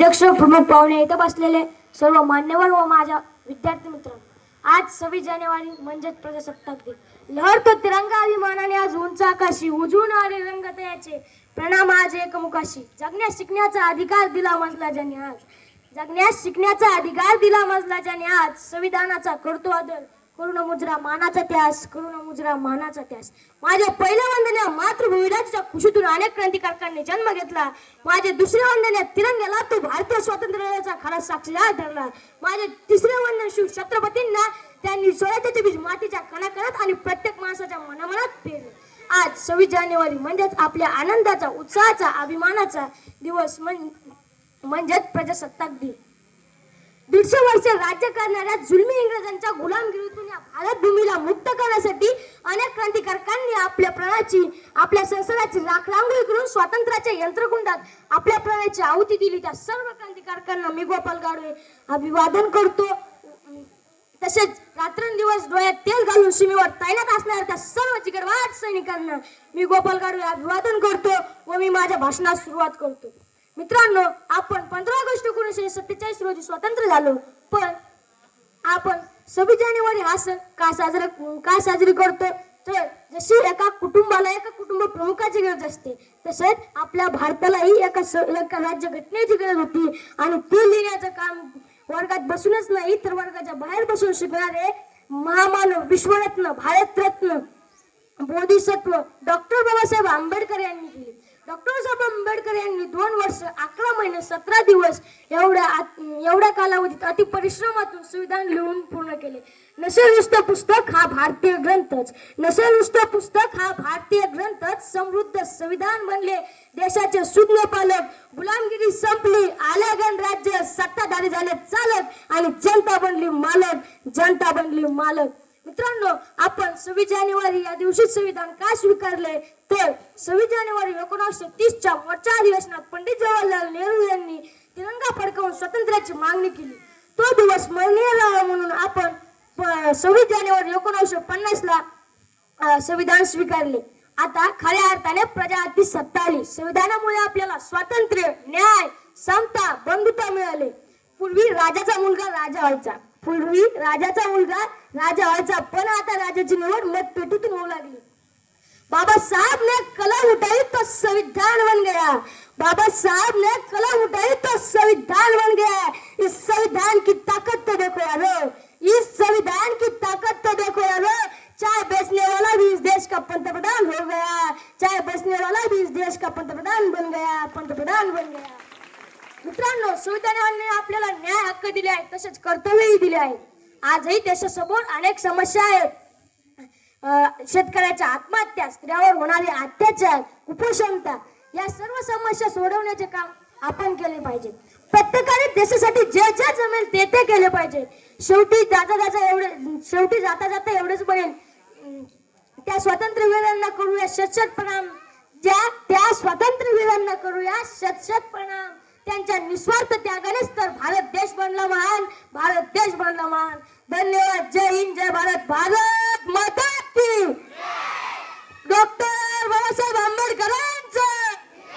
अध्यक्ष प्रमुख पाहुणे इथं बसलेले सर्व मान्यवर व माझ्या विद्यार्थी मित्रांनो, आज 26 जानेवारी म्हणजेच प्रजासत्ताक दिन. लहरतो तिरंगा अभिमानाने आज उंच आकाशी, उजळून आले रंग तयाचे प्रणाम आज एकमुखाशी. जगण्यास शिकण्याचा अधिकार दिला मजला ज्याने आज, जगण्यास शिकण्याचा अधिकार दिला मजला ज्याने आज. संविधानाचा करतो आदर, करुण मुजरा मानाचा त्यास, करुण मुजरा मानाचा त्यास. माझे पहिले वंदन मातृभूमीला, जिच्या कुशीतून अनेक क्रांतिकारकांनी जन्म घेतला. माझे दुसरे वंदन तिरंग्याला, तो भारतीय स्वातंत्र्याचा खरा साक्षीदार ठरला. माझे तिसरे वंदन शिव छत्रपतींना, त्यांनी स्वराज्याचे बीज मातीच्या कणाकणात आणि प्रत्येक माणसाच्या मनामनात पेरले. आज 26 जानेवारी म्हणजेच आपल्या आनंदाचा, उत्साहाचा, अभिमानाचा दिवस म्हणजेच प्रजासत्ताक दिन. 150 वर्ष राज्य करणाऱ्या जुलमी इंग्रजांच्या गुलामगिरीतून या भारत भूमीला मुक्त करण्यासाठी अनेक क्रांतिकारकांनी आपल्या प्राणाची, आपल्या संसाराची राखरांगोळी करून स्वातंत्र्याच्या यंत्रकुंडात आपल्या प्राणाची आहुती दिली. त्या सर्व क्रांतिकारकांना मी गोपाल गाडवे अभिवादन करतो. तसेच रात्रंदिवस डोळ्यात तेल घालून सीमेवर तैनात असणाऱ्या त्या सर्व जिगरवाद सैनिकांना मी गोपाल गाडवे अभिवादन करतो व मी माझ्या भाषणास सुरुवात करतो. मित्रांनो, आपण 15 ऑगस्ट 1947 रोजी स्वतंत्र झालो, पण आपण 26 जानेवारी हा सण का साजरी करतो? तर जशी एका कुटुंबाला एका कुटुंब प्रमुखाची गरज असते, तसेच आपल्या भारतालाही एका राज्यघटनेची गरज होती. आणि ती लिहिण्याचं काम वर्गात बसूनच नाही, तर वर्गाच्या बाहेर बसून शिकणारे महामानव, विश्वरत्न, भारतरत्न, बोधिसत्व डॉक्टर बाबासाहेब आंबेडकर यांनी केली. डॉक्टर साहेब आंबेडकर यांनी 2 वर्ष 11 महिने 17 दिवस एवढ्या कालावधीत अति परिश्रमातून संविधान लिहून पूर्ण केले. नसेल नुसतं पुस्तक हा भारतीय ग्रंथच, नसेल नुसतं पुस्तक हा भारतीय ग्रंथच. समृद्ध संविधान बनले देशाचे सुज्ञ पालक, गुलामगिरी संपली, आले गणराज्य, सत्ताधारी झाले चालक आणि जनता बनली मालक, जनता बनली मालक. मित्रांनो, आपण 26 जानेवारी या दिवशी संविधान का स्वीकारले? तर 26 जानेवारी 1930च्या मोर्चा अधिवेशनात पंडित जवाहरलाल नेहरू यांनी तिरंगा फडकवून स्वातंत्र्याची मागणी केली. तो दिवस स्मरणीय राहावा म्हणून आपण 26 जानेवारी 1950 ला संविधान स्वीकारले. आता खऱ्या अर्थाने प्रजाती सत्ता आली. संविधानामुळे आपल्याला स्वातंत्र्य, न्याय, समता, बंधुता मिळाले. पूर्वी राजाचा मुलगा राजा व्हायचा, पण आता राजाची निवड मतपेटीतून होऊ लागली. बाबा साहब ने कलम उठाई तो संविधान बन गया. बाबा साहब ने कलम उठाई तो संविधान बन गया. इस संविधान की ताकत तो देखो यारो, इस संविधान की ताकत तो देखो यारो. चाय बेचने वाला भी इस देश का पंतप्रधान हो गया, चाय बेचने वाला भी इस देश का पंतप्रधान बन गया. मित्रांनो, संविधानाने आपल्याला न्याय हक्क दिले आहेत, तसेच कर्तव्यही दिले आहेत. आजही देशासमोर अनेक समस्या आहेत. शेतकऱ्याच्या आत्महत्या, स्त्रियांवर होणारे अत्याचार, कुपोषणता, या सर्व समस्या सोडवण्याचे काम आपण केले पाहिजे. प्रत्येकाने देशासाठी जे जे जमेल ते केले पाहिजे. शेवटी जाता जाता एवढेच बनेल, त्या स्वातंत्र्यवीरांना करूया शत प्रणाम. त्या स्वातंत्र्यवीरांना करूया शत प्रणाम. त्यांच्या निस्वार्थ त्यागानेच तर भारत देश बनला महान, भारत देश बनला महान. धन्यवाद. जय हिंद, जय भारत. भारत माता की. डॉक्टर बाबासाहेब आंबेडकर